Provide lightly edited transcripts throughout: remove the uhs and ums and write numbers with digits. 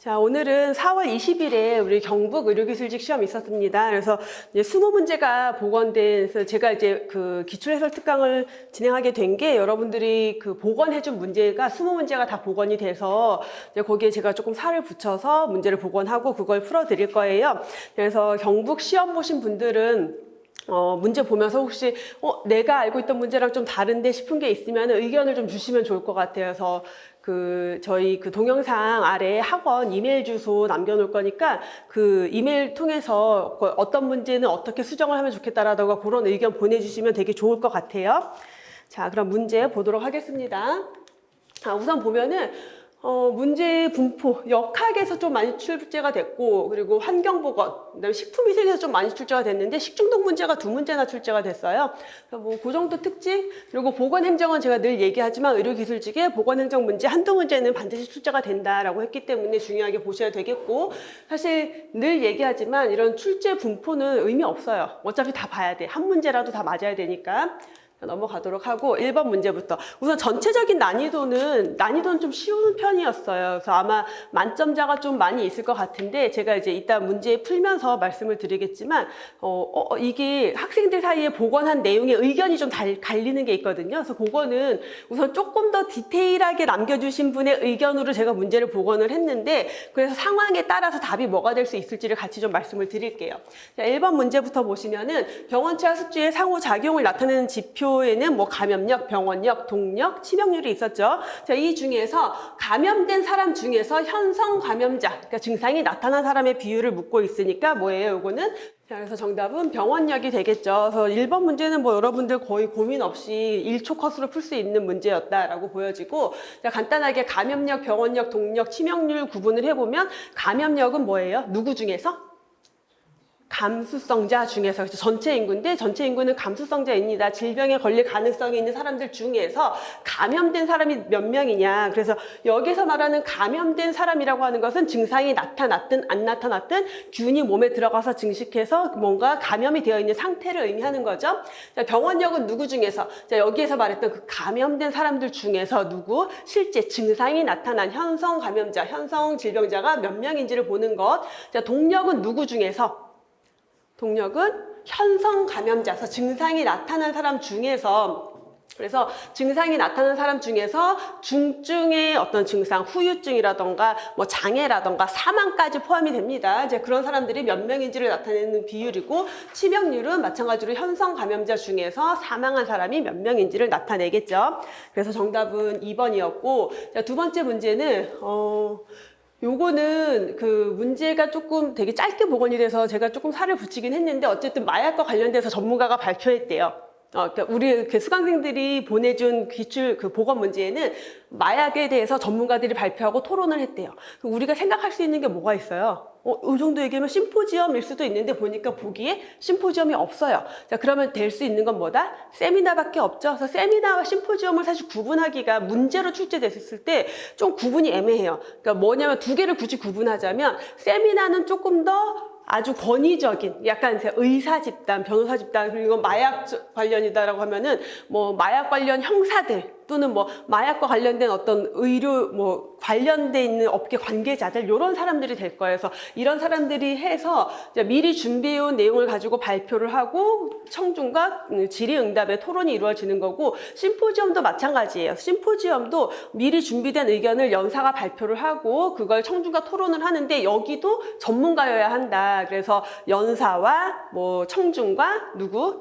자, 오늘은 4월 20일에 우리 경북 의료기술직 시험이 있었습니다. 그래서 이제 20문제가 복원돼서 제가 이제 그 기출해설 특강을 진행하게 된 게 여러분들이 그 복원해준 문제가 20문제가 다 복원이 돼서 이제 거기에 제가 조금 살을 붙여서 문제를 복원하고 그걸 풀어드릴 거예요. 그래서 경북 시험 보신 분들은 문제 보면서 혹시 내가 알고 있던 문제랑 좀 다른데 싶은 게 있으면 의견을 좀 주시면 좋을 것 같아요. 그래서 저희 동영상 아래에 학원 이메일 주소 남겨놓을 거니까 그 이메일 통해서 어떤 문제는 어떻게 수정을 하면 좋겠다라던가 그런 의견 보내주시면 되게 좋을 것 같아요. 자, 그럼 문제 보도록 하겠습니다. 우선 보면은 문제의 분포, 역학에서 좀 많이 출제가 됐고, 그리고 환경보건, 그다음에 식품위생에서 좀 많이 출제가 됐는데, 식중독 문제가 2문제나 출제가 됐어요. 그래서 그 정도 특징, 그리고 보건행정은 제가 늘 얘기하지만 의료기술직에 보건행정 문제 한두 문제는 반드시 출제가 된다라고 했기 때문에 중요하게 보셔야 되겠고, 사실 늘 얘기하지만 이런 출제 분포는 의미 없어요. 어차피 다 봐야 돼. 한 문제라도 다 맞아야 되니까. 넘어가도록 하고 1번 문제부터 우선 전체적인 난이도는 좀 쉬운 편이었어요. 그래서 아마 만점자가 좀 많이 있을 것 같은데 제가 이제 이따 문제 풀면서 말씀을 드리겠지만 이게 학생들 사이에 복원한 내용의 의견이 좀 갈리는 게 있거든요. 그래서 그거는 우선 조금 더 디테일하게 남겨주신 분의 의견으로 제가 문제를 복원을 했는데 그래서 상황에 따라서 답이 뭐가 될 수 있을지를 같이 좀 말씀을 드릴게요. 자, 1번 문제부터 보시면은 병원체와 숙주의 상호작용을 나타내는 지표 에는 뭐 감염력, 병원력, 동력, 치명률이 있었죠. 자, 이 중에서 감염된 사람 중에서 현성 감염자, 그러니까 증상이 나타난 사람의 비율을 묻고 있으니까 뭐예요? 요거는 자, 그래서 정답은 병원력이 되겠죠. 그래서 1번 문제는 뭐 여러분들 거의 고민 없이 1초 컷으로 풀 수 있는 문제였다라고 보여지고 자, 간단하게 감염력, 병원력, 동력, 치명률 구분을 해보면 감염력은 뭐예요? 누구 중에서? 감수성자 중에서 전체 인구인데 전체 인구는 감수성자입니다. 질병에 걸릴 가능성이 있는 사람들 중에서 감염된 사람이 몇 명이냐. 그래서 여기서 말하는 감염된 사람이라고 하는 것은 증상이 나타났든 안 나타났든 균이 몸에 들어가서 증식해서 뭔가 감염이 되어 있는 상태를 의미하는 거죠. 자, 병원력은 누구 중에서 자, 여기에서 말했던 그 감염된 사람들 중에서 누구 실제 증상이 나타난 현성 감염자, 현성 질병자가 몇 명인지를 보는 것. 자, 동력은 누구 중에서 동력은 현성 감염자서 증상이 나타난 사람 중에서 그래서 증상이 나타난 사람 중에서 중증의 어떤 증상, 후유증이라던가 뭐 장애라던가 사망까지 포함이 됩니다. 이제 그런 사람들이 몇 명인지를 나타내는 비율이고 치명률은 마찬가지로 현성 감염자 중에서 사망한 사람이 몇 명인지를 나타내겠죠. 그래서 정답은 2번이었고 자, 두 번째 문제는 요거는 그 문제가 조금 되게 짧게 복원이 돼서 제가 조금 살을 붙이긴 했는데 어쨌든 마약과 관련돼서 전문가가 발표했대요. 그러니까 우리 수강생들이 보내준 기출 복원 문제에는 마약에 대해서 전문가들이 발표하고 토론을 했대요. 우리가 생각할 수 있는 게 뭐가 있어요? 이 정도 얘기하면 심포지엄일 수도 있는데 보니까 보기에 심포지엄이 없어요. 자, 그러면 될 수 있는 건 뭐다? 세미나밖에 없죠. 그래서 세미나와 심포지엄을 사실 구분하기가 문제로 출제됐을 때 좀 구분이 애매해요. 그러니까 뭐냐면 두 개를 굳이 구분하자면 세미나는 조금 더 아주 권위적인 약간 의사 집단, 변호사 집단 그리고 마약 관련이다라고 하면은 뭐 마약 관련 형사들 또는 뭐 마약과 관련된 어떤 의료 뭐 관련돼 있는 업계 관계자들 이런 사람들이 될 거예요. 그래서 이런 사람들이 해서 미리 준비해온 내용을 가지고 발표를 하고 청중과 질의응답의 토론이 이루어지는 거고 심포지엄도 마찬가지예요. 심포지엄도 미리 준비된 의견을 연사가 발표를 하고 그걸 청중과 토론을 하는데 여기도 전문가여야 한다. 그래서 연사와 뭐 청중과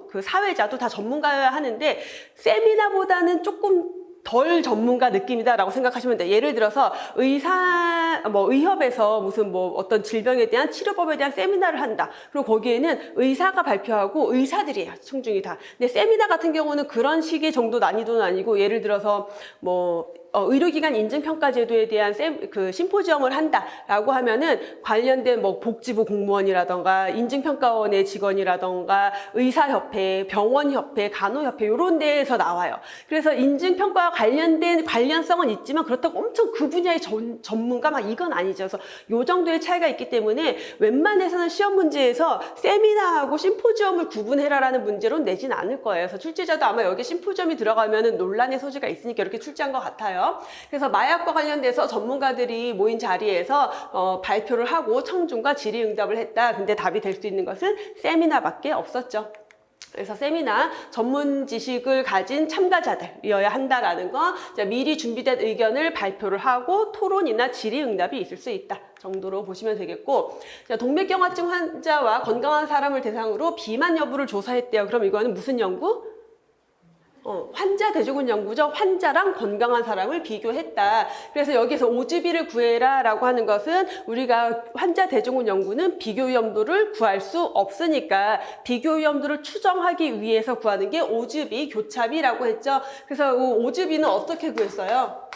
그 사회자도 다 전문가여야 하는데 세미나보다는 조금 덜 전문가 느낌이다라고 생각하시면 돼요. 예를 들어서 의협에서 무슨 뭐 어떤 질병에 대한 치료법에 대한 세미나를 한다. 그럼 거기에는 의사가 발표하고 의사들이에요. 청중이 다. 근데 세미나 같은 경우는 그런 식의 정도 난이도는 아니고 예를 들어서 뭐 의료기관 인증평가제도에 대한 심포지엄을 한다라고 하면은 관련된 뭐 복지부 공무원이라던가 인증평가원의 직원이라던가 의사협회, 병원협회, 간호협회 이런 데에서 나와요. 그래서 인증평가와 관련된 관련성은 있지만 그렇다고 엄청 그 분야의 전문가 막 이건 아니죠. 그래서 요 정도의 차이가 있기 때문에 웬만해서는 시험 문제에서 세미나하고 심포지엄을 구분해라라는 문제로 내진 않을 거예요. 그래서 출제자도 아마 여기 심포지엄이 들어가면은 논란의 소지가 있으니까 이렇게 출제한 것 같아요. 있어요. 그래서 마약과 관련돼서 전문가들이 모인 자리에서 발표를 하고 청중과 질의응답을 했다. 근데 답이 될 수 있는 것은 세미나밖에 없었죠. 그래서 세미나 전문 지식을 가진 참가자들이어야 한다라는 거, 미리 준비된 의견을 발표를 하고 토론이나 질의응답이 있을 수 있다 정도로 보시면 되겠고, 동맥경화증 환자와 건강한 사람을 대상으로 비만 여부를 조사했대요. 그럼 이거는 무슨 연구? 환자 대조군 연구죠. 환자랑 건강한 사람을 비교했다. 그래서 여기서 오주비를 구해라 라고 하는 것은 우리가 환자 대조군 연구는 비교 위험도를 구할 수 없으니까 비교 위험도를 추정하기 위해서 구하는 게 오주비, 교차비라고 했죠. 그래서 오주비는 어떻게 구했어요?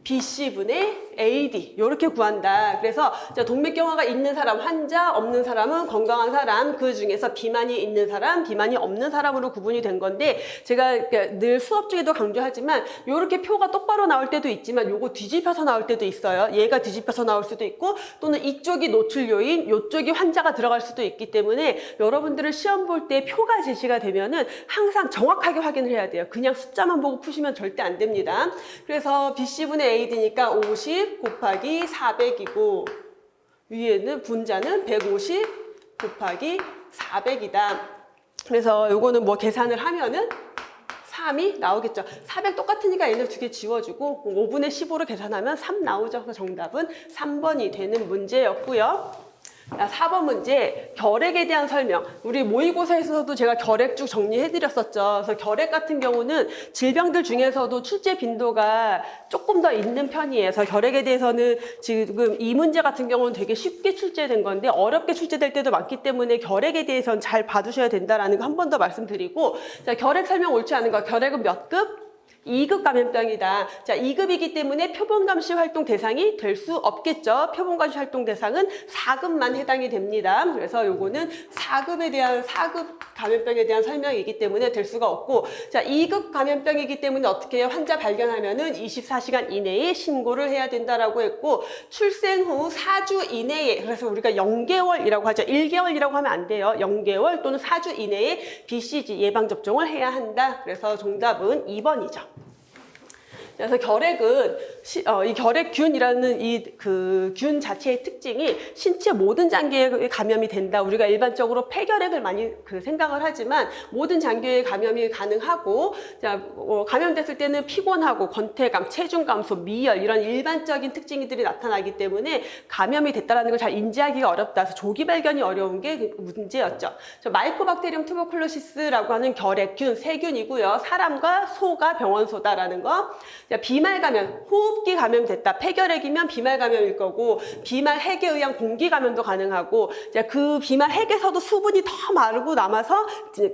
BC분의 AD 이렇게 구한다. 그래서 동맥경화가 있는 사람 환자, 없는 사람은 건강한 사람, 그 중에서 비만이 있는 사람, 비만이 없는 사람으로 구분이 된 건데, 제가 늘 수업 중에도 강조하지만 이렇게 표가 똑바로 나올 때도 있지만 요거 뒤집혀서 나올 때도 있어요. 얘가 뒤집혀서 나올 수도 있고 또는 이쪽이 노출 요인, 이쪽이 환자가 들어갈 수도 있기 때문에 여러분들은 시험 볼 때 표가 제시가 되면은 항상 정확하게 확인을 해야 돼요. 그냥 숫자만 보고 푸시면 절대 안 됩니다. 그래서 BC분의 AD니까 50 곱하기 400이고 위에는 분자는 150 곱하기 400이다. 그래서 요거는 뭐 계산을 하면은 3이 나오겠죠. 400 똑같으니까 얘네 두 개 지워주고 5분의 15로 계산하면 3 나오죠. 그래서 정답은 3번이 되는 문제였고요. 4번 문제, 결핵에 대한 설명. 우리 모의고사에서도 제가 결핵 쭉 정리해드렸었죠. 그래서 결핵 같은 경우는 질병들 중에서도 출제 빈도가 조금 더 있는 편이에요. 그래서 결핵에 대해서는 지금 이 문제 같은 경우는 되게 쉽게 출제된 건데 어렵게 출제될 때도 많기 때문에 결핵에 대해서는 잘 봐두셔야 된다는 거 한 번 더 말씀드리고, 자, 결핵 설명 옳지 않은 거. 결핵은 몇 급? 2급 감염병이다. 자, 2급이기 때문에 표본감시 활동 대상이 될 수 없겠죠. 표본감시 활동 대상은 4급만 해당이 됩니다. 그래서 요거는 4급 감염병에 대한 설명이기 때문에 될 수가 없고, 자, 2급 감염병이기 때문에 어떻게 해요? 환자 발견하면은 24시간 이내에 신고를 해야 된다라고 했고, 출생 후 4주 이내에, 그래서 우리가 0개월이라고 하죠. 1개월이라고 하면 안 돼요. 0개월 또는 4주 이내에 BCG 예방접종을 해야 한다. 그래서 정답은 2번이죠. 그래서 결핵은 이 결핵균이라는 이 그 균 자체의 특징이 신체 모든 장기에 감염이 된다. 우리가 일반적으로 폐결핵을 많이 생각을 하지만 모든 장기에 감염이 가능하고, 자, 감염됐을 때는 피곤하고 권태감, 체중 감소, 미열 이런 일반적인 특징들이 나타나기 때문에 감염이 됐다는 걸 잘 인지하기가 어렵다. 그래서 조기 발견이 어려운 게 문제였죠. 마이코박테리움 투버클로시스라고 하는 결핵균, 세균이고요. 사람과 소가 병원소다라는 거. 비말 감염, 호흡기 감염됐다. 폐결핵이면 비말 감염일 거고, 비말 핵에 의한 공기 감염도 가능하고, 그 비말 핵에서도 수분이 더 마르고 남아서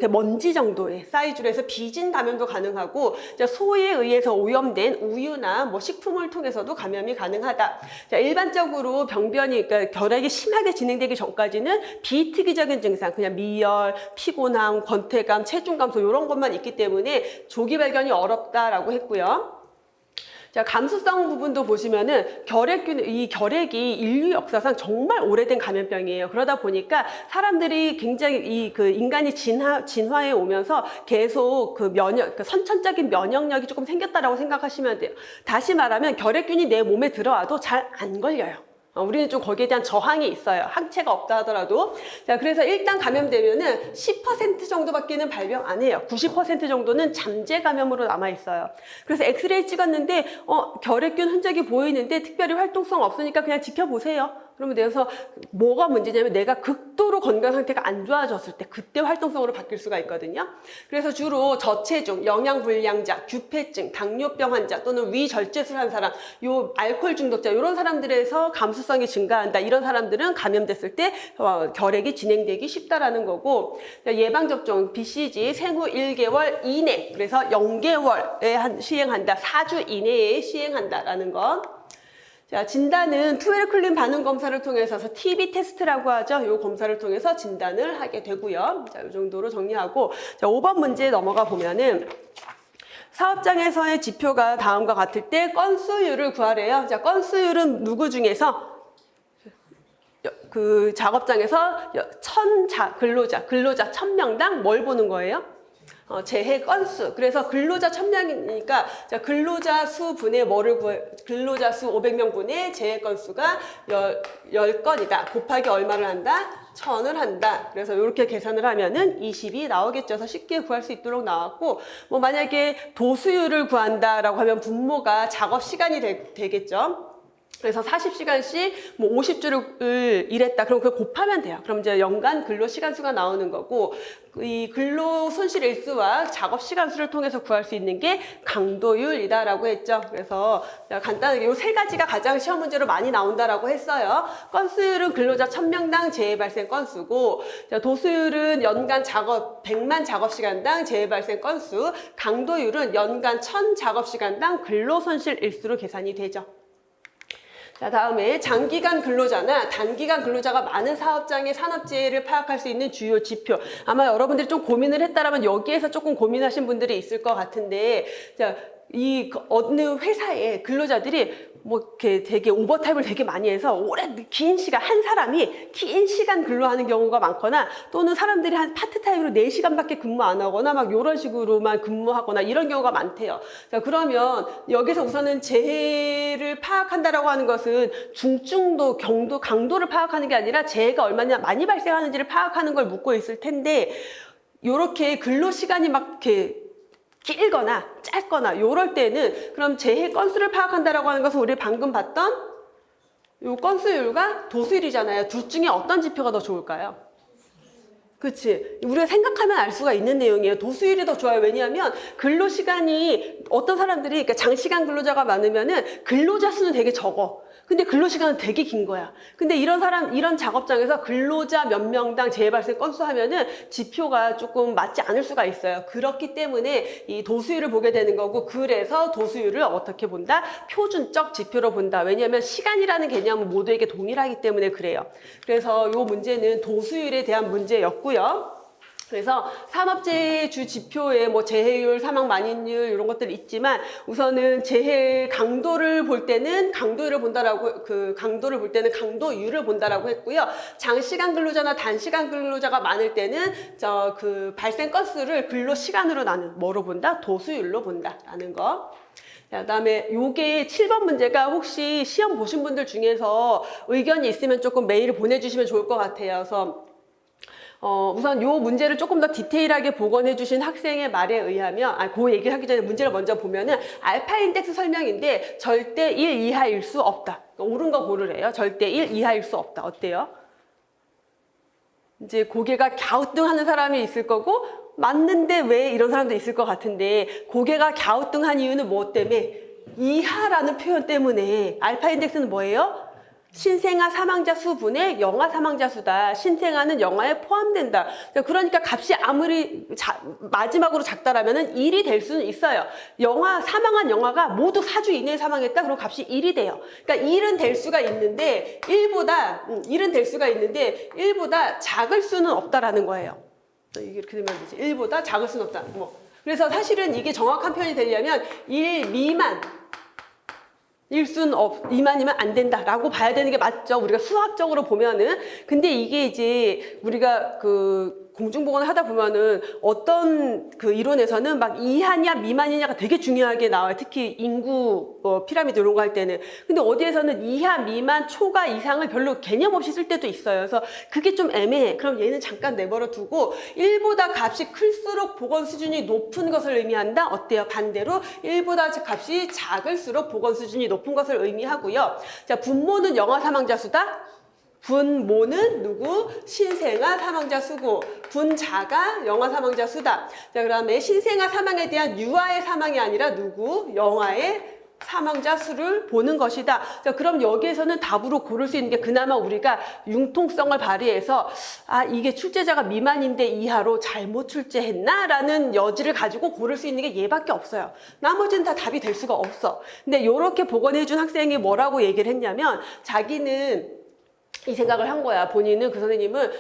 먼지 정도의 사이즈로 해서 비진 감염도 가능하고, 소에 의해서 오염된 우유나 뭐 식품을 통해서도 감염이 가능하다. 일반적으로 병변이, 그러니까 결핵이 심하게 진행되기 전까지는 비특이적인 증상, 그냥 미열, 피곤함, 권태감, 체중 감소 이런 것만 있기 때문에 조기 발견이 어렵다라고 했고요. 자, 감수성 부분도 보시면은 이 결핵이 인류 역사상 정말 오래된 감염병이에요. 그러다 보니까 사람들이 굉장히 인간이 진화해 오면서 계속 선천적인 면역력이 조금 생겼다라고 생각하시면 돼요. 다시 말하면 결핵균이 내 몸에 들어와도 잘 안 걸려요. 우리는 좀 거기에 대한 저항이 있어요. 항체가 없다 하더라도. 자, 그래서 일단 감염되면은 10% 정도밖에는 발병 안 해요. 90% 정도는 잠재 감염으로 남아 있어요. 그래서 엑스레이 찍었는데 결핵균 흔적이 보이는데 특별히 활동성 없으니까 그냥 지켜보세요. 그러면 그래서 뭐가 문제냐면 내가 극도로 건강 상태가 안 좋아졌을 때 그때 활동성으로 바뀔 수가 있거든요. 그래서 주로 저체중, 영양불량자, 규폐증, 당뇨병 환자 또는 위절제술 한 사람, 요 알코올 중독자 이런 사람들에서 감수성이 증가한다. 이런 사람들은 감염됐을 때 결핵이 진행되기 쉽다라는 거고, 예방접종 BCG 생후 1개월 이내, 그래서 0개월에 시행한다. 4주 이내에 시행한다라는 거. 자, 진단은 투베르클린 반응 검사를 통해서 TB 테스트라고 하죠. 이 검사를 통해서 진단을 하게 되고요. 자, 이 정도로 정리하고, 자, 5번 문제 넘어가 보면은 사업장에서의 지표가 다음과 같을 때 건수율을 구하래요. 자, 건수율은 누구 중에서 작업장에서 근로자 1000명당 뭘 보는 거예요? 재해 건수. 그래서 근로자 1000명이니까 근로자 수 분의 근로자 수 500명 분의 재해 건수가 10건이다. 곱하기 얼마를 한다? 1000을 한다. 그래서 이렇게 계산을 하면은 20이 나오겠죠. 그래서 쉽게 구할 수 있도록 나왔고, 뭐 만약에 도수율을 구한다라고 하면 분모가 작업 시간이 되겠죠. 그래서 40시간씩 뭐 50주를 일했다. 그럼 그걸 곱하면 돼요. 그럼 이제 연간 근로 시간 수가 나오는 거고, 이 근로 손실 일수와 작업 시간 수를 통해서 구할 수 있는 게 강도율이다라고 했죠. 그래서 간단하게 이 세 가지가 가장 시험 문제로 많이 나온다라고 했어요. 건수율은 근로자 1000명당 재해 발생 건수고, 도수율은 연간 100만 작업 시간당 재해 발생 건수, 강도율은 연간 1000 작업 시간당 근로 손실 일수로 계산이 되죠. 자, 다음에 장기간 근로자나 단기간 근로자가 많은 사업장의 산업재해를 파악할 수 있는 주요 지표. 아마 여러분들이 좀 고민을 했다라면 여기에서 조금 고민하신 분들이 있을 것 같은데, 자, 어느 회사에 근로자들이 뭐 이렇게 되게 오버타임을 되게 많이 해서 긴 시간, 한 사람이 긴 시간 근로하는 경우가 많거나, 또는 사람들이 한 파트타임으로 4시간밖에 근무 안 하거나 막 이런 식으로만 근무하거나 이런 경우가 많대요. 자, 그러면 여기서 우선은 재해를 파악한다라고 하는 것은 중증도, 경도, 강도를 파악하는 게 아니라 재해가 얼마나 많이 발생하는지를 파악하는 걸 묻고 있을 텐데, 요렇게 근로 시간이 막 이렇게 길거나 짧거나 요럴 때는 그럼 재해 건수를 파악한다라고 하는 것은 우리 방금 봤던 요 건수율과 도수율이잖아요. 둘 중에 어떤 지표가 더 좋을까요? 그치. 우리가 생각하면 알 수가 있는 내용이에요. 도수율이 더 좋아요. 왜냐하면 근로시간이 어떤 사람들이, 그러니까 장시간 근로자가 많으면은 근로자 수는 되게 적어. 근데 근로시간은 되게 긴 거야. 근데 이런 작업장에서 근로자 몇 명당 재해 발생 건수 하면은 지표가 조금 맞지 않을 수가 있어요. 그렇기 때문에 이 도수율을 보게 되는 거고, 그래서 도수율을 어떻게 본다? 표준적 지표로 본다. 왜냐하면 시간이라는 개념은 모두에게 동일하기 때문에 그래요. 그래서 이 문제는 도수율에 대한 문제였고요. 그래서 산업재해 주 지표에 뭐 재해율, 사망 만인율 이런 것들이 있지만, 우선은 재해 강도를 볼 때는 강도율을 본다라고, 강도를 볼 때는 강도율을 본다라고 했고요. 장시간 근로자나 단시간 근로자가 많을 때는 발생 건수를 근로 시간으로 나눈 뭐로 본다? 도수율로 본다라는 거. 그다음에 요게 7번 문제가 혹시 시험 보신 분들 중에서 의견이 있으면 조금 메일을 보내주시면 좋을 것 같아요. 그래서 우선 요 문제를 조금 더 디테일하게 복원해 주신 학생의 말에 의하면, 그 얘기를 하기 전에 문제를 먼저 보면은 알파 인덱스 설명인데 절대 1 이하일 수 없다. 옳은 거 고르래요. 절대 1 이하일 수 없다. 어때요? 이제 고개가 갸우뚱하는 사람이 있을 거고, 맞는데 왜 이런 사람도 있을 것 같은데, 고개가 갸우뚱한 이유는 뭐 때문에? 이하라는 표현 때문에. 알파 인덱스는 뭐예요? 신생아 사망자 수분의 영아 사망자 수다. 신생아는 영아에 포함된다. 그러니까 값이 아무리 마지막으로 작다라면은 1이 될 수는 있어요. 사망한 영아가 모두 4주 이내에 사망했다. 그럼 값이 1이 돼요. 그러니까 1은 될 수가 있는데 1은 될 수가 있는데 1보다 작을 수는 없다라는 거예요. 이게 이렇게 되면 되지. 1보다 작을 수는 없다. 그래서 사실은 이게 정확한 표현이 되려면 1 미만 미만이면 안 된다라고 봐야 되는 게 맞죠. 우리가 수학적으로 보면은. 근데 이게 이제 우리가 공중보건을 하다 보면은 어떤 이론에서는 막 이하냐 미만이냐가 되게 중요하게 나와요. 특히 인구 피라미드 이런 거 할 때는. 근데 어디에서는 이하, 미만, 초과 이상을 별로 개념 없이 쓸 때도 있어요. 그래서 그게 좀 애매해. 그럼 얘는 잠깐 내버려 두고 1보다 값이 클수록 보건 수준이 높은 것을 의미한다. 어때요? 반대로 1보다 값이 작을수록 보건 수준이 높은 것을 의미하고요. 자, 분모는 영아 사망자 수다. 분모는 누구? 신생아 사망자 수고, 분자가 영아 사망자 수다. 자, 그다음에 신생아 사망에 대한 유아의 사망이 아니라 누구? 영아의 사망자 수를 보는 것이다. 자, 그럼 여기에서는 답으로 고를 수 있는 게 그나마 우리가 융통성을 발휘해서 이게 출제자가 미만인데 이하로 잘못 출제했나? 라는 여지를 가지고 고를 수 있는 게 얘밖에 없어요. 나머지는 다 답이 될 수가 없어. 근데 이렇게 복원해준 학생이 뭐라고 얘기를 했냐면, 자기는 이 생각을 한 거야. 본인은, 그 선생님은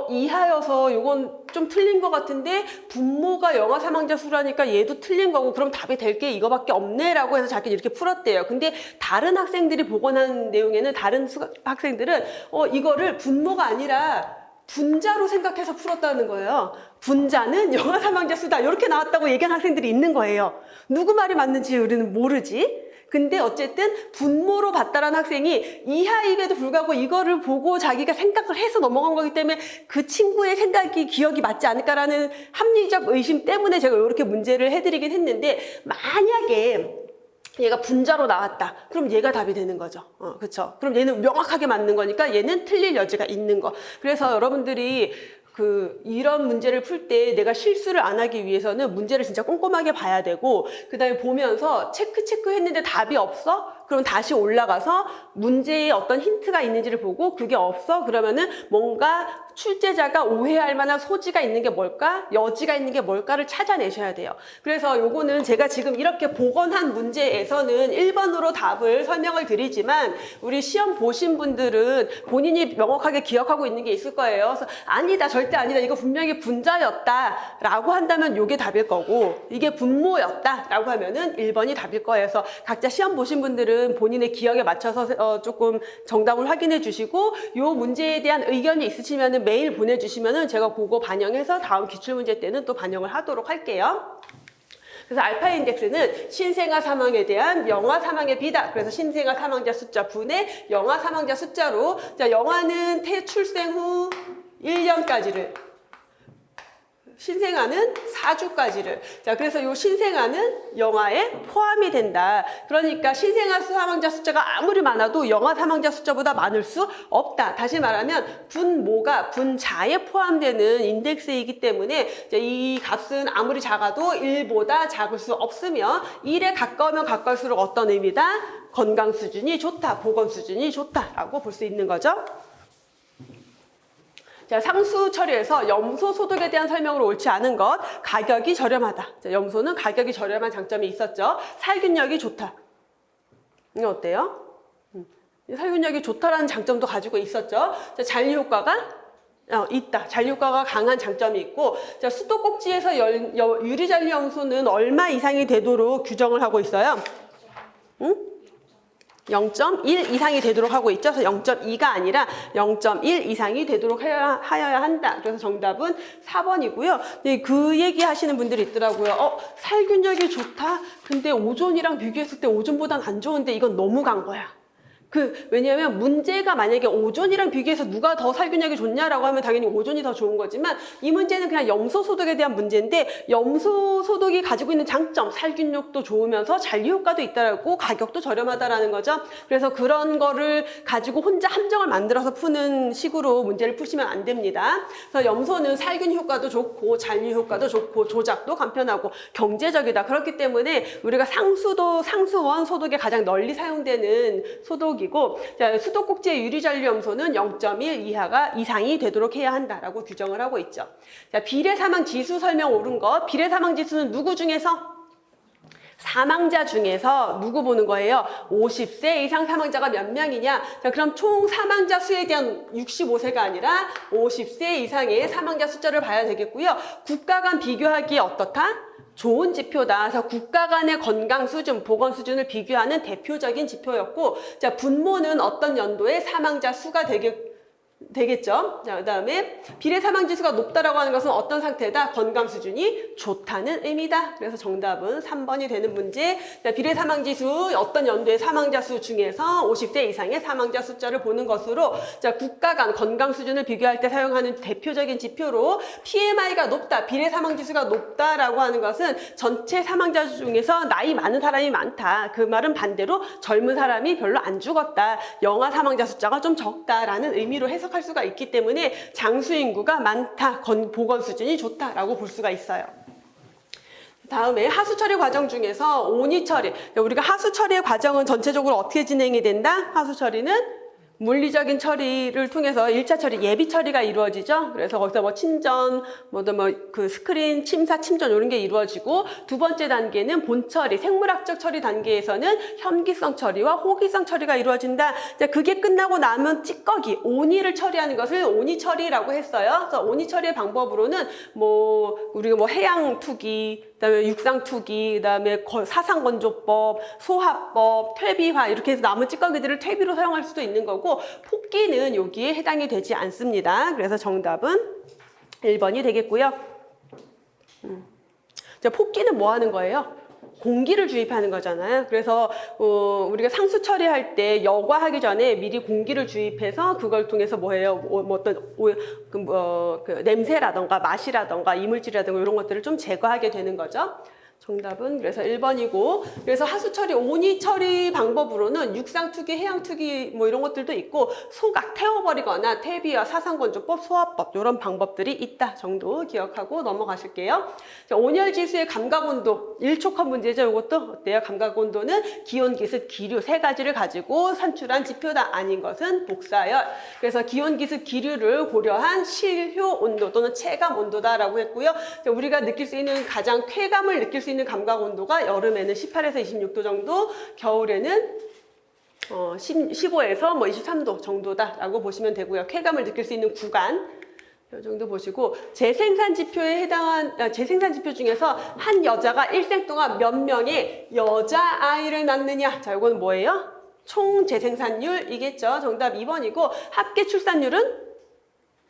이하여서 이건 좀 틀린 것 같은데 분모가 영아 사망자 수라니까 얘도 틀린 거고, 그럼 답이 될 게 이거밖에 없네 라고 해서 자기는 이렇게 풀었대요. 근데 다른 학생들이 복원한 내용에는, 다른 학생들은 이거를 분모가 아니라 분자로 생각해서 풀었다는 거예요. 분자는 영아 사망자 수다 이렇게 나왔다고 얘기한 학생들이 있는 거예요. 누구 말이 맞는지 우리는 모르지. 근데 어쨌든 분모로 봤다라는 학생이 이하임에도 불구하고 이거를 보고 자기가 생각을 해서 넘어간 거기 때문에 그 친구의 생각이 기억이 맞지 않을까라는 합리적 의심 때문에 제가 이렇게 문제를 해드리긴 했는데, 만약에 얘가 분자로 나왔다. 그럼 얘가 답이 되는 거죠. 그렇죠. 그럼 얘는 명확하게 맞는 거니까 얘는 틀릴 여지가 있는 거. 그래서 여러분들이 이런 문제를 풀 때 내가 실수를 안 하기 위해서는 문제를 진짜 꼼꼼하게 봐야 되고, 그 다음에 보면서 체크 했는데 답이 없어? 그럼 다시 올라가서 문제에 어떤 힌트가 있는지를 보고, 그게 없어? 그러면은 뭔가 출제자가 오해할 만한 소지가 있는 게 뭘까? 여지가 있는 게 뭘까를 찾아내셔야 돼요. 그래서 요거는 제가 지금 이렇게 복원한 문제에서는 1번으로 답을 설명을 드리지만, 우리 시험 보신 분들은 본인이 명확하게 기억하고 있는 게 있을 거예요. 그래서 아니다, 절대 아니다, 이거 분명히 분자였다 라고 한다면 요게 답일 거고, 이게 분모였다 라고 하면은 1번이 답일 거예요. 그래서 각자 시험 보신 분들은 본인의 기억에 맞춰서 조금 정답을 확인해 주시고, 요 문제에 대한 의견이 있으시면은 메일 보내주시면은 제가 그거 반영해서 다음 기출문제 때는 또 반영을 하도록 할게요. 그래서 알파 인덱스는 신생아 사망에 대한 영아 사망의 비다. 그래서 신생아 사망자 숫자 분의 영아 사망자 숫자로, 자, 영아는 출생 후 1년까지를, 신생아는 4주까지를. 자, 그래서 요 신생아는 영아에 포함이 된다. 그러니까 신생아 사망자 숫자가 아무리 많아도 영아 사망자 숫자보다 많을 수 없다. 다시 말하면 분모가 분자에 포함되는 인덱스이기 때문에 이 값은 아무리 작아도 1보다 작을 수 없으며 1에 가까우면 가까울수록 어떤 의미다? 건강 수준이 좋다, 보건 수준이 좋다라고 볼 수 있는 거죠. 자, 상수 처리에서 염소 소득에 대한 설명으로 옳지 않은 것, 가격이 저렴하다. 자, 염소는 가격이 저렴한 장점이 있었죠. 살균력이 좋다. 이거 어때요? 살균력이 좋다라는 장점도 가지고 있었죠. 자, 잔류 효과가 있다. 잔류 효과가 강한 장점이 있고, 자, 수도꼭지에서 유리잔류 염소는 얼마 이상이 되도록 규정을 하고 있어요? 0.1 이상이 되도록 하고 있죠. 그래서 0.2가 아니라 0.1 이상이 되도록 하여야 한다. 그래서 정답은 4번이고요. 네, 그 얘기 하시는 분들이 있더라고요. 살균력이 좋다? 근데 오존이랑 비교했을 때 오존보단 안 좋은데 이건 너무 간 거야. 왜냐하면 문제가 만약에 오존이랑 비교해서 누가 더 살균력이 좋냐라고 하면 당연히 오존이 더 좋은 거지만, 이 문제는 그냥 염소 소득에 대한 문제인데, 염소 소득이 가지고 있는 장점, 살균력도 좋으면서 잔류 효과도 있다라고, 가격도 저렴하다라는 거죠. 그래서 그런 거를 가지고 혼자 함정을 만들어서 푸는 식으로 문제를 푸시면 안 됩니다. 그래서 염소는 살균 효과도 좋고 잔류 효과도 좋고 조작도 간편하고 경제적이다. 그렇기 때문에 우리가 상수원 소득에 가장 널리 사용되는 소득 이고, 자, 수도꼭지의 유리잔류 염소는 0.1 이상이 되도록 해야 한다라고 규정을 하고 있죠. 자, 비례 사망 지수 설명 옳은 것. 비례 사망 지수는 누구 중에서? 사망자 중에서 누구 보는 거예요? 50세 이상 사망자가 몇 명이냐? 자, 그럼 총 사망자 수에 대한 65세가 아니라 50세 이상의 사망자 숫자를 봐야 되겠고요. 국가 간 비교하기에 어떻다? 좋은 지표다. 그래서 국가 간의 건강 수준, 보건 수준을 비교하는 대표적인 지표였고, 자, 분모는 어떤 연도에 사망자 수가 되겠죠. 자, 그 다음에 비례 사망 지수가 높다라고 하는 것은 어떤 상태다? 건강 수준이 좋다는 의미다. 그래서 정답은 3번이 되는 문제. 자, 비례 사망 지수 어떤 연도의 사망자 수 중에서 50세 이상의 사망자 숫자를 보는 것으로, 자, 국가 간 건강 수준을 비교할 때 사용하는 대표적인 지표로 PMI가 높다, 비례 사망 지수가 높다라고 하는 것은 전체 사망자 중에서 나이 많은 사람이 많다. 그 말은 반대로 젊은 사람이 별로 안 죽었다. 영아 사망자 숫자가 좀 적다라는 의미로 해석할 수가 있기 때문에 장수 인구가 많다, 보건 수준이 좋다라고 볼 수가 있어요. 다음에 하수 처리 과정 중에서 온이 처리. 우리가 하수 처리의 과정은 전체적으로 어떻게 진행이 된다? 하수 처리는 물리적인 처리를 통해서 1차 처리, 예비 처리가 이루어지죠. 그래서 거기서 침전, 스크린, 침사, 침전 이런 게 이루어지고, 두 번째 단계는 본 처리, 생물학적 처리 단계에서는 현기성 처리와 호기성 처리가 이루어진다. 자, 그게 끝나고 나면 찌꺼기, 온이를 처리하는 것을 온이 처리라고 했어요. 그래서 온이 처리의 방법으로는 우리가 해양 투기, 그다음에 육상투기, 그다음에 사상건조법, 소화법, 퇴비화 이렇게 해서 남은 찌꺼기들을 퇴비로 사용할 수도 있는 거고 폭기는 여기에 해당이 되지 않습니다. 그래서 정답은 1번이 되겠고요. 자, 폭기는 뭐 하는 거예요? 공기를 주입하는 거잖아요. 그래서 우리가 상수 처리할 때 여과하기 전에 미리 공기를 주입해서 그걸 통해서 뭐예요? 그 냄새라던가 맛이라던가 이물질이라던가 이런 것들을 좀 제거하게 되는 거죠. 정답은 그래서 1번이고 그래서 하수 처리, 온이 처리 방법으로는 육상 투기, 해양 투기 뭐 이런 것들도 있고 소각 태워버리거나 퇴비와 사상건조법, 소화법 이런 방법들이 있다 정도 기억하고 넘어가실게요. 자, 온열지수의 감각온도 1촉합 문제죠. 이것도 어때요? 감각온도는 기온, 기습, 기류 세 가지를 가지고 산출한 지표다. 아닌 것은 복사열. 그래서 기온, 기습, 기류를 고려한 실효 온도 또는 체감 온도다라고 했고요. 자, 우리가 느낄 수 있는 가장 쾌감을 느낄 수 있는 감각 온도가 여름에는 18에서 26도 정도, 겨울에는 15에서 뭐 23도 정도다라고 보시면 되고요. 쾌감을 느낄 수 있는 구간 이 정도 보시고 재생산 지표에 해당한 재생산 지표 중에서 한 여자가 일생 동안 몇 명의 여자아이를 낳느냐. 자, 이건 뭐예요? 총 재생산율이겠죠. 정답 2번이고 합계 출산율은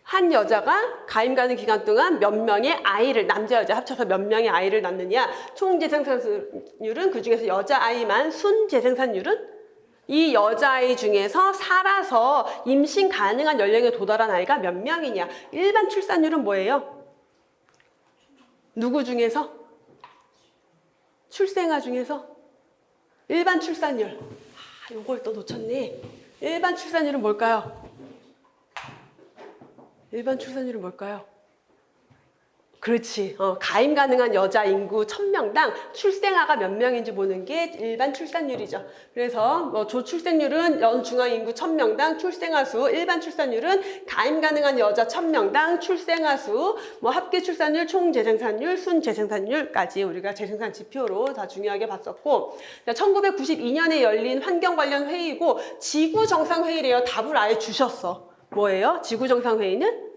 한 여자가 가임 가는 기간 동안 몇 명의 아이를, 남자 여자 합쳐서 몇 명의 아이를 낳느냐. 총 재생산율은 그중에서 여자아이만, 순 재생산율은 이 여자아이 중에서 살아서 임신 가능한 연령에 도달한 아이가 몇 명이냐. 일반 출산율은 뭐예요? 누구 중에서? 출생아 중에서? 일반 출산율. 요걸 또 놓쳤네. 일반 출산율은 뭘까요? 일반 출산율은 뭘까요? 그렇지. 가임 가능한 여자 인구 1000명당 출생아가 몇 명인지 보는 게 일반 출산율이죠. 그래서 조출생률은 연중앙 인구 1000명당 출생아 수, 일반 출산율은 가임 가능한 여자 1000명당 출생아 수, 합계 출산율, 총 재생산율, 순 재생산율까지 우리가 재생산 지표로 다 중요하게 봤었고, 1992년에 열린 환경 관련 회의고 지구 정상 회의래요. 답을 아예 주셨어. 뭐예요? 지구정상회의는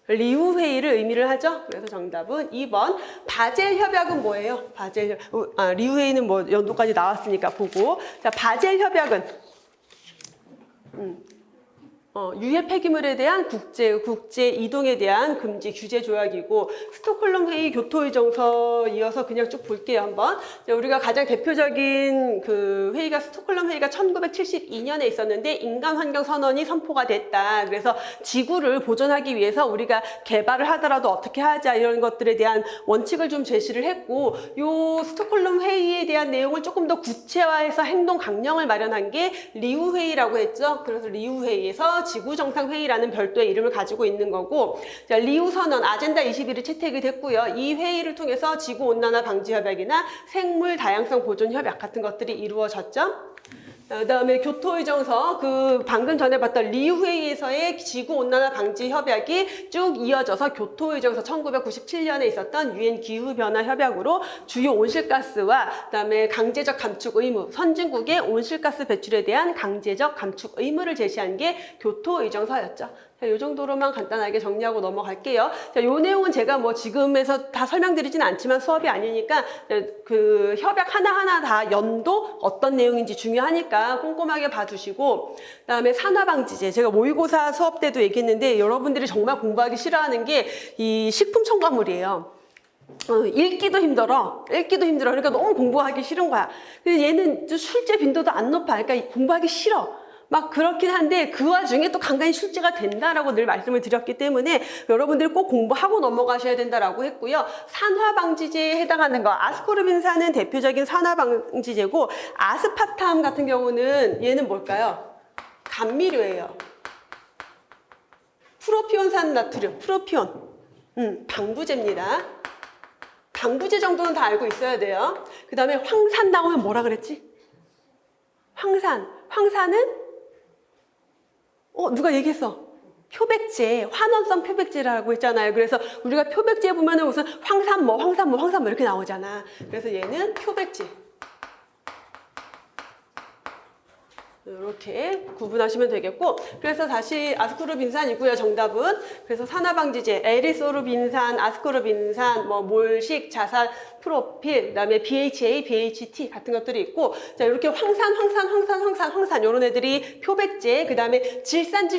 리우회의를 의미를 하죠. 그래서 정답은 2번. 바젤 협약은 뭐예요? 리우회의는 뭐 연도까지 나왔으니까 보고. 자, 바젤 협약은 유해 폐기물에 대한 국제 이동에 대한 금지 규제 조약이고, 스톡홀름 회의 교토의정서 이어서 그냥 쭉 볼게요, 한번. 자, 우리가 가장 대표적인 그 회의가 스톡홀름 회의가 1972년에 있었는데 인간 환경 선언이 선포가 됐다. 그래서 지구를 보존하기 위해서 우리가 개발을 하더라도 어떻게 하자 이런 것들에 대한 원칙을 좀 제시를 했고, 요 스톡홀름 회의에 대한 내용을 조금 더 구체화해서 행동 강령을 마련한 게 리우 회의라고 했죠. 그래서 리우 회의에서 지구정상회의라는 별도의 이름을 가지고 있는 거고, 자, 리우선언 아젠다 21이 채택이 됐고요. 이 회의를 통해서 지구온난화 방지협약이나 생물 다양성 보존 협약 같은 것들이 이루어졌죠. 그다음에 교토의정서, 그 방금 전에 봤던 리우회의에서의 지구온난화 방지 협약이 쭉 이어져서 교토의정서 1997년에 있었던 유엔 기후변화 협약으로 주요 온실가스와 그다음에 강제적 감축 의무, 선진국의 온실가스 배출에 대한 강제적 감축 의무를 제시한 게 교토의정서였죠. 이 정도로만 간단하게 정리하고 넘어갈게요. 자, 요 내용은 제가 뭐 지금에서 다 설명드리진 않지만 수업이 아니니까 그 협약 하나하나 다 연도 어떤 내용인지 중요하니까 꼼꼼하게 봐두시고, 그다음에 산화방지제, 제가 모의고사 수업 때도 얘기했는데 여러분들이 정말 공부하기 싫어하는 게 이 식품 첨가물이에요. 읽기도 힘들어. 그러니까 너무 공부하기 싫은 거야. 근데 얘는 출제 빈도도 안 높아. 그러니까 공부하기 싫어. 막 그렇긴 한데 그 와중에 또 간간히 출제가 된다라고 늘 말씀을 드렸기 때문에 여러분들이 꼭 공부하고 넘어가셔야 된다라고 했고요. 산화방지제에 해당하는 거, 아스코르빈산은 대표적인 산화방지제고, 아스파탐 같은 경우는 얘는 뭘까요? 감미료예요. 프로피온산 나트륨, 프로피온. 방부제입니다. 방부제 정도는 다 알고 있어야 돼요. 그 다음에 황산 나오면 뭐라 그랬지? 황산은 누가 얘기했어? 표백제, 환원성 표백제라고 했잖아요. 그래서 우리가 표백제 보면은 무슨 황산 이렇게 나오잖아. 그래서 얘는 표백제. 이렇게 구분하시면 되겠고, 그래서 다시 아스코르빈산이고요. 정답은. 그래서 산화방지제, 에리소르빈산, 아스코르빈산, 뭐 몰식, 자산, 프로필, 그다음에 BHA, BHT 같은 것들이 있고, 자 이렇게 황산 이런 애들이 표백제, 그다음에 질산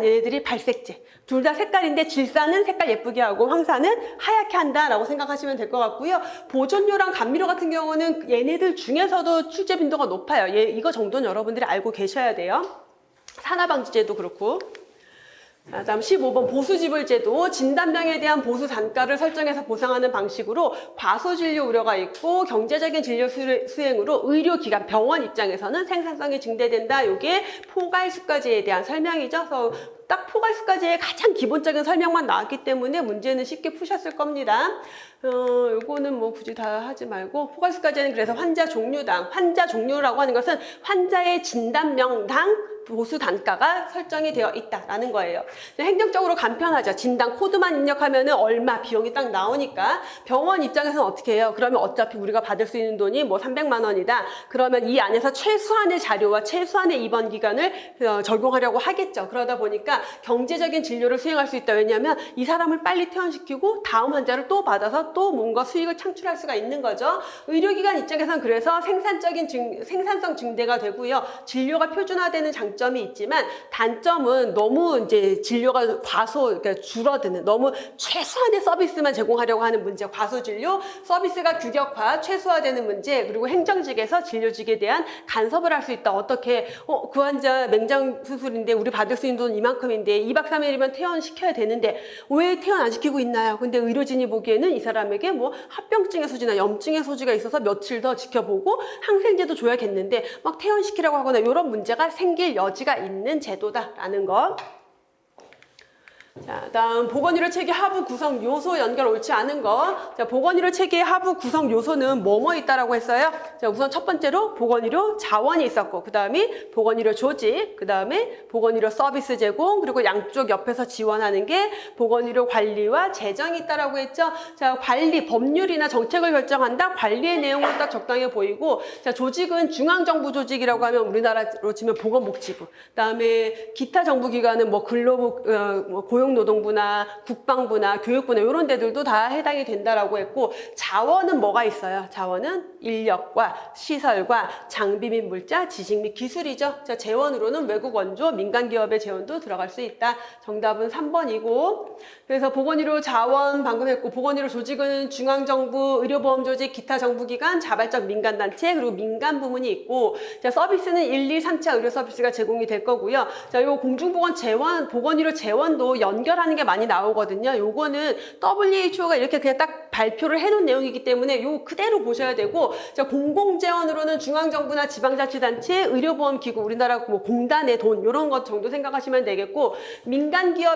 얘네들이 발색제. 둘 다 색깔인데 질산은 색깔 예쁘게 하고 황산은 하얗게 한다라고 생각하시면 될 것 같고요. 보존료랑 감미료 같은 경우는 얘네들 중에서도 출제 빈도가 높아요. 이거 정도는 여러분들이 알고 계셔야 돼요. 산화방지제도 그렇고. 자, 다음 15번 보수지불제도 진단명에 대한 보수 단가를 설정해서 보상하는 방식으로 과소진료 우려가 있고 경제적인 진료 수행으로 의료기관 병원 입장에서는 생산성이 증대된다. 이게 포괄수가제에 대한 설명이죠. 그래서 딱 포괄수가제의 가장 기본적인 설명만 나왔기 때문에 문제는 쉽게 푸셨을 겁니다. 요거는 뭐 굳이 다 하지 말고, 포괄수가제는 그래서 환자 종류라고 하는 것은 환자의 진단명당 보수 단가가 설정이 되어 있다라는 거예요. 행정적으로 간편하죠. 진단 코드만 입력하면은 얼마 비용이 딱 나오니까 병원 입장에서는 어떻게 해요? 그러면 어차피 우리가 받을 수 있는 돈이 뭐 300만 원이다. 그러면 이 안에서 최소한의 자료와 최소한의 입원 기간을 적용하려고 하겠죠. 그러다 보니까 경제적인 진료를 수행할 수 있다. 왜냐하면 이 사람을 빨리 퇴원시키고 다음 환자를 또 받아서 또 뭔가 수익을 창출할 수가 있는 거죠. 의료기관 입장에서는 그래서 생산성 증대가 되고요. 진료가 표준화되는 장점이 있지만 단점은 너무 이제 진료가 그러니까 줄어드는, 너무 최소한의 서비스만 제공하려고 하는 문제, 과소진료, 서비스가 규격화, 최소화되는 문제, 그리고 행정직에서 진료직에 대한 간섭을 할 수 있다. 어떻게 그 환자 맹장 수술인데 우리 받을 수 있는 돈 이만큼인데 2박 3일이면 퇴원시켜야 되는데 왜 퇴원 안 시키고 있나요? 근데 의료진이 보기에는 이 사람에게 뭐 합병증의 소지나 염증의 소지가 있어서 며칠 더 지켜보고 항생제도 줘야겠는데 막 퇴원시키라고 하거나 이런 문제가 생길 여지가 있는 제도다라는 것. 자, 다음 보건의료 체계 하부 구성 요소 연결 옳지 않은 거. 자, 보건의료 체계의 하부 구성 요소는 뭐뭐 있다라고 했어요? 자, 우선 첫 번째로 보건의료 자원이 있었고, 그 다음에 보건의료 조직, 그 다음에 보건의료 서비스 제공, 그리고 양쪽 옆에서 지원하는 게 보건의료 관리와 재정이 있다라고 했죠. 자, 관리, 법률이나 정책을 결정한다. 관리의 내용은 딱 적당해 보이고, 자, 조직은 중앙정부 조직이라고 하면 우리나라로 치면 보건복지부, 그 다음에 기타 정부기관은 뭐 고용노동부나 국방부나 교육부나 이런 데들도 다 해당이 된다라고 했고, 자원은 뭐가 있어요? 자원은 인력과 시설과 장비 및 물자, 지식 및 기술이죠. 자, 재원으로는 외국 원조, 민간 기업의 재원도 들어갈 수 있다. 정답은 3번이고, 그래서 보건의료 자원 방금 했고, 보건의료 조직은 중앙정부, 의료보험조직, 기타 정부기관, 자발적 민간단체, 그리고 민간 부문이 있고, 자, 서비스는 1, 2, 3차 의료 서비스가 제공이 될 거고요. 자, 요 공중보건 재원, 보건의료 재원도 연결하는 게 많이 나오거든요. 요거는 WHO가 이렇게 그냥 딱 발표를 해놓은 내용이기 때문에 요 그대로 보셔야 되고, 자, 공공재원으로는 중앙정부나 지방자치단체, 의료보험기구, 우리나라 뭐 공단의 돈 이런 것 정도 생각하시면 되겠고,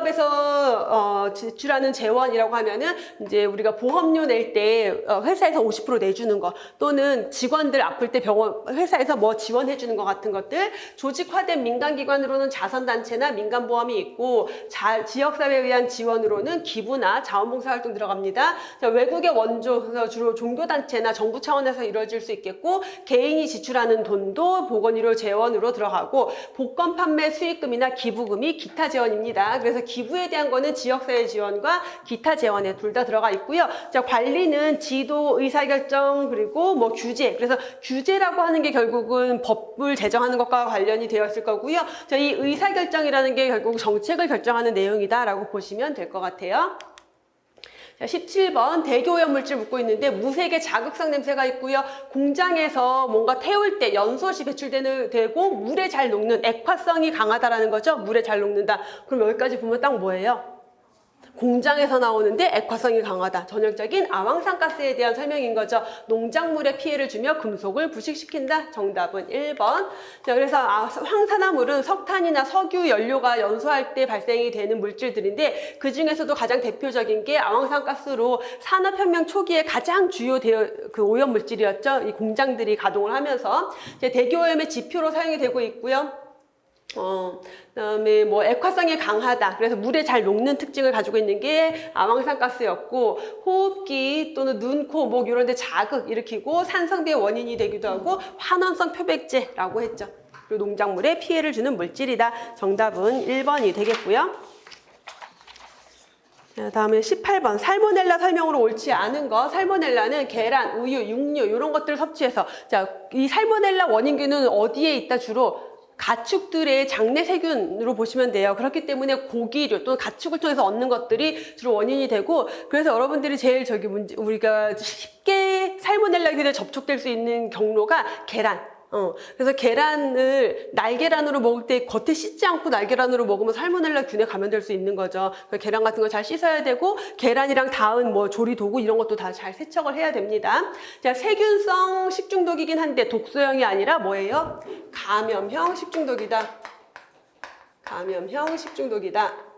민간기업에서 지출하는 재원이라고 하면은 이제 우리가 보험료 낼 때 회사에서 50% 내주는 거, 또는 직원들 아플 때 병원 회사에서 뭐 지원해 주는 것 같은 것들, 조직화된 민간기관으로는 자선단체나 민간보험이 있고, 지역사회에 의한 지원으로는 기부나 자원봉사활동 들어갑니다. 자, 외국의 원조, 그래서 주로 종교단체나 정부 차원에서 이루어질 수 있겠고, 개인이 지출하는 돈도 보건의료 재원으로 들어가고, 복권 판매 수익금이나 기부금이 기타 재원입니다. 그래서 기부에 대한 거는 지역사회 지원과 기타 재원에 둘 다 들어가 있고요. 자, 관리는 지도, 의사결정, 그리고 뭐 규제. 그래서 규제라고 하는 게 결국은 법을 제정하는 것과 관련이 되어 있을 거고요. 자, 이 의사결정이라는 게 결국 정책을 결정하는 내용이다라고 보시면 될 것 같아요. 자, 17번 대기오염물질 묻고 있는데 무색의 자극성 냄새가 있고요. 공장에서 뭔가 태울 때 연소시 배출되고 물에 잘 녹는, 액화성이 강하다라는 거죠. 물에 잘 녹는다. 그럼 여기까지 보면 딱 뭐예요? 공장에서 나오는데 액화성이 강하다. 전형적인 아황산가스에 대한 설명인 거죠. 농작물에 피해를 주며 금속을 부식시킨다. 정답은 1번. 자, 그래서 황산화물은 석탄이나 석유 연료가 연소할 때 발생이 되는 물질들인데, 그 중에서도 가장 대표적인 게 아황산가스로 산업혁명 초기에 가장 주요 그 오염 물질이었죠. 이 공장들이 가동을 하면서 대기오염의 지표로 사용이 되고 있고요. 그다음에 뭐 액화성이 강하다. 그래서 물에 잘 녹는 특징을 가지고 있는 게 아황산가스였고, 호흡기 또는 눈, 코, 목 이런 데 자극 일으키고 산성비의 원인이 되기도 하고 환원성 표백제라고 했죠. 그리고 농작물에 피해를 주는 물질이다. 정답은 1번이 되겠고요. 자, 다음에 18번. 살모넬라 설명으로 옳지 않은 거. 살모넬라는 계란, 우유, 육류 이런 것들을 섭취해서, 자, 이 살모넬라 원인균은 어디에 있다? 주로 가축들의 장내 세균으로 보시면 돼요. 그렇기 때문에 고기류 또는 가축을 통해서 얻는 것들이 주로 원인이 되고, 그래서 여러분들이 제일 우리가 쉽게 살모넬라균에 접촉될 수 있는 경로가 계란. 그래서 계란을 날계란으로 먹을 때 겉에 씻지 않고 날계란으로 먹으면 살모넬라균에 감염될 수 있는 거죠. 계란 같은 거 잘 씻어야 되고, 계란이랑 닿은 뭐 조리 도구 이런 것도 다 잘 세척을 해야 됩니다. 자, 세균성 식중독이긴 한데 독소형이 아니라 뭐예요? 감염형 식중독이다. 감염형 식중독이다.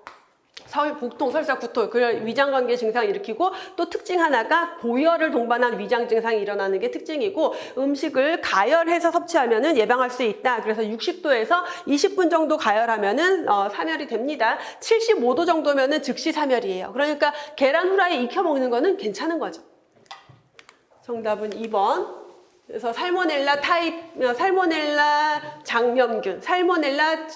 복통, 설사, 구토, 그런 위장관계 증상을 일으키고, 또 특징 하나가 고열을 동반한 위장 증상이 일어나는 게 특징이고, 음식을 가열해서 섭취하면은 예방할 수 있다. 그래서 60도에서 20분 정도 가열하면은 사멸이 됩니다. 75도 정도면은 즉시 사멸이에요. 그러니까 계란 후라이 익혀 먹는 거는 괜찮은 거죠. 정답은 2번. 그래서 살모넬라 장염균, 살모넬라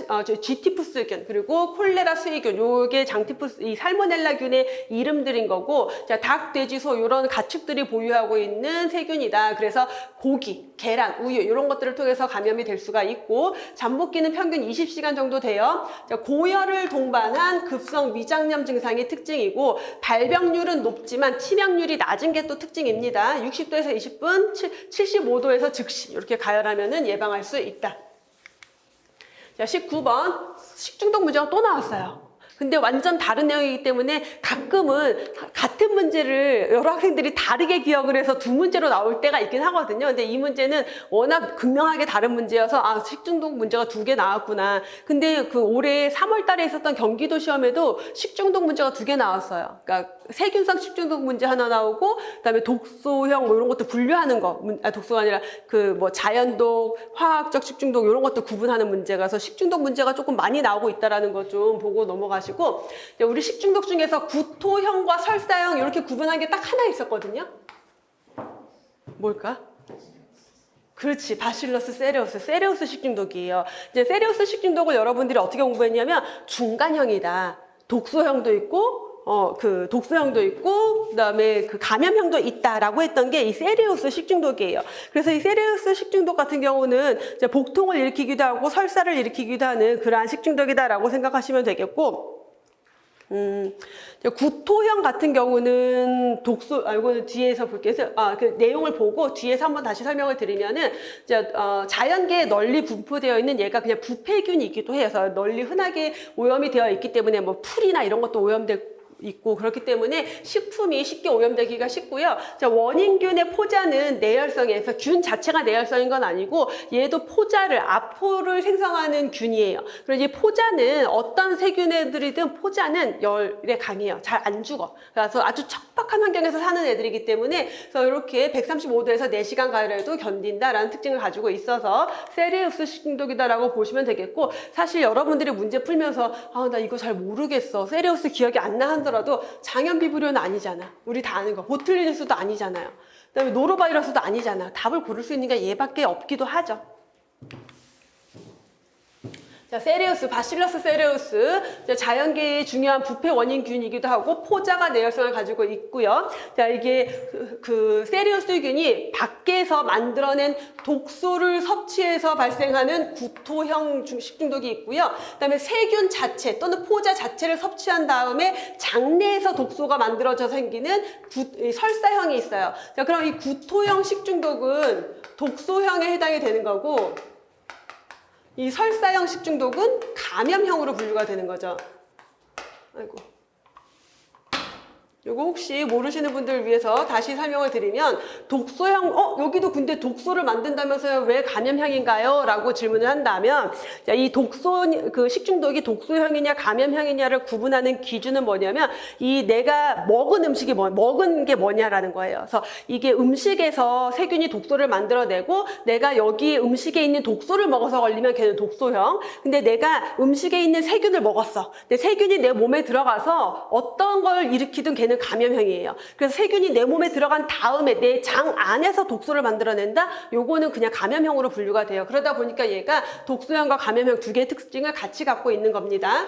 G티푸스균, 그리고 콜레라 수의균, 요게 장티푸스, 이 살모넬라균의 이름들인 거고, 자, 닭, 돼지, 소 이런 가축들이 보유하고 있는 세균이다. 그래서 고기, 계란, 우유 이런 것들을 통해서 감염이 될 수가 있고, 잠복기는 평균 20시간 정도 돼요. 자, 고열을 동반한 급성 위장염 증상이 특징이고, 발병률은 높지만 치명률이 낮은 게 또 특징입니다. 60도에서 20분, 75도에서 즉시 이렇게 가열하면은 예방할 수 있다. 자, 19번. 식중독 문제가 또 나왔어요. 근데 완전 다른 내용이기 때문에 가끔은 같은 문제를 여러 학생들이 다르게 기억을 해서 두 문제로 나올 때가 있긴 하거든요. 근데 이 문제는 워낙 극명하게 다른 문제여서 아, 식중독 문제가 2개 나왔구나. 근데 그 올해 3월 달에 있었던 경기도 시험에도 식중독 문제가 2개 나왔어요. 그러니까 세균성 식중독 문제 하나 나오고, 그다음에 독소형 뭐 이런 것도 분류하는 거, 독소가 아니라 그 뭐 자연독, 화학적 식중독 이런 것도 구분하는 문제가서 식중독 문제가 조금 많이 나오고 있다라는 거 좀 보고 넘어가시고, 우리 식중독 중에서 구토형과 설사형 이렇게 구분한 게 딱 하나 있었거든요. 뭘까? 그렇지, 바실러스 세레우스 식중독이에요. 이제 세레우스 식중독을 여러분들이 어떻게 공부했냐면 중간형이다. 독소형도 있고, 그 독소형도 있고, 그다음에 그 감염형도 있다라고 했던 게 이 세레우스 식중독이에요. 그래서 이 세레우스 식중독 같은 경우는 이제 복통을 일으키기도 하고 설사를 일으키기도 하는 그러한 식중독이다라고 생각하시면 되겠고, 구토형 같은 경우는 이거는 뒤에서 볼게요. 그 내용을 보고 뒤에서 한번 다시 설명을 드리면은, 자연계에 널리 분포되어 있는 얘가 그냥 부패균이기도 해서 널리 흔하게 오염이 되어 있기 때문에 뭐 풀이나 이런 것도 오염되고 있고, 그렇기 때문에 식품이 쉽게 오염되기가 쉽고요. 자, 원인균의 포자는 내열성에서 균 자체가 내열성인 건 아니고 얘도 아포를 생성하는 균이에요. 그래서 이 포자는 어떤 세균애들이든 포자는 열에 강해요. 잘 안 죽어. 그래서 아주 척박한 환경에서 사는 애들이기 때문에 그래서 이렇게 135도에서 4시간 가열해도 견딘다라는 특징을 가지고 있어서 세레우스 식중독이다라고 보시면 되겠고, 사실 여러분들이 문제 풀면서 나 이거 잘 모르겠어, 세레우스 기억이 안 나 하더라도 장염비브리오는 아니잖아. 우리 다 아는 거. 보툴리누스도 아니잖아요. 그다음에 노로바이러스도 아니잖아. 답을 고를 수 있는 게 얘밖에 없기도 하죠. 자, 바실러스 세레우스, 자연계의 중요한 부패 원인균이기도 하고 포자가 내열성을 가지고 있고요. 자, 이게 그 세레우스균이 밖에서 만들어낸 독소를 섭취해서 발생하는 구토형 식중독이 있고요. 그다음에 세균 자체 또는 포자 자체를 섭취한 다음에 장내에서 독소가 만들어져 생기는 설사형이 있어요. 자, 그럼 이 구토형 식중독은 독소형에 해당이 되는 거고, 이 설사형 식중독은 감염형으로 분류가 되는 거죠. 아이고. 요거 혹시 모르시는 분들을 위해서 다시 설명을 드리면, 독소형, 여기도 근데 독소를 만든다면서요, 왜 감염형인가요? 라고 질문을 한다면, 자, 이 그 식중독이 독소형이냐 감염형이냐를 구분하는 기준은 뭐냐면, 내가 먹은 음식이 먹은 게 뭐냐라는 거예요. 그래서 이게 음식에서 세균이 독소를 만들어내고, 내가 여기 음식에 있는 독소를 먹어서 걸리면 걔는 독소형. 근데 내가 음식에 있는 세균을 먹었어. 근데 세균이 내 몸에 들어가서 어떤 걸 일으키든 걔는 얘는 감염형이에요. 그래서 세균이 내 몸에 들어간 다음에 내 장 안에서 독소를 만들어낸다? 요거는 그냥 감염형으로 분류가 돼요. 그러다 보니까 얘가 독소형과 감염형 두 개의 특징을 같이 갖고 있는 겁니다.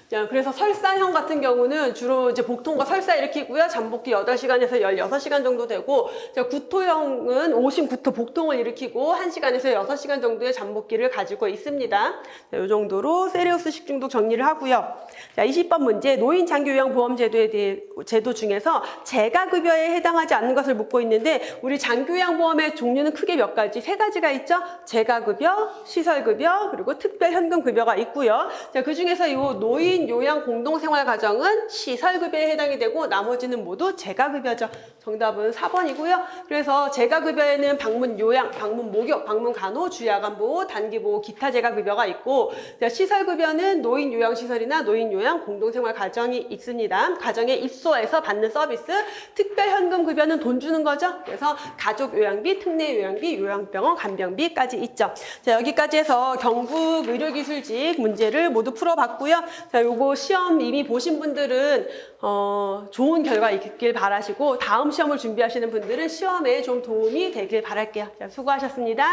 자, 그래서 설사형 같은 경우는 주로 이제 복통과 설사 일으키고요. 잠복기 8시간에서 16시간 정도 되고, 자, 구토형은 오심, 구토, 복통을 일으키고 1시간에서 6시간 정도의 잠복기를 가지고 있습니다. 자, 이 정도로 세리우스 식중독 정리를 하고요. 자, 20번 문제, 노인 장기요양보험 제도에 대해 제도 중에서 재가급여에 해당하지 않는 것을 묻고 있는데, 우리 장기요양보험의 종류는 크게 몇 가지, 세 가지가 있죠. 재가급여, 시설급여, 그리고 특별현금급여가 있고요. 자, 그 중에서 이 노인 요양 공동생활가정은 시설급여에 해당이 되고 나머지는 모두 재가급여죠. 정답은 4번이고요. 그래서 재가급여에는 방문 요양, 방문 목욕, 방문 간호, 주야간보호, 단기보호, 기타 재가급여가 있고, 시설급여는 노인 요양시설이나 노인 요양 공동생활가정이 있습니다. 가정에 입소해서 받는 서비스, 특별현금급여는 돈 주는 거죠. 그래서 가족요양비, 특례요양비, 요양병원, 간병비까지 있죠. 자, 여기까지 해서 경북 의료기술직 문제를 모두 풀어봤고요. 자, 요거 시험 이미 보신 분들은 좋은 결과 있길 바라시고, 다음 시험을 준비하시는 분들은 시험에 좀 도움이 되길 바랄게요. 자, 수고하셨습니다.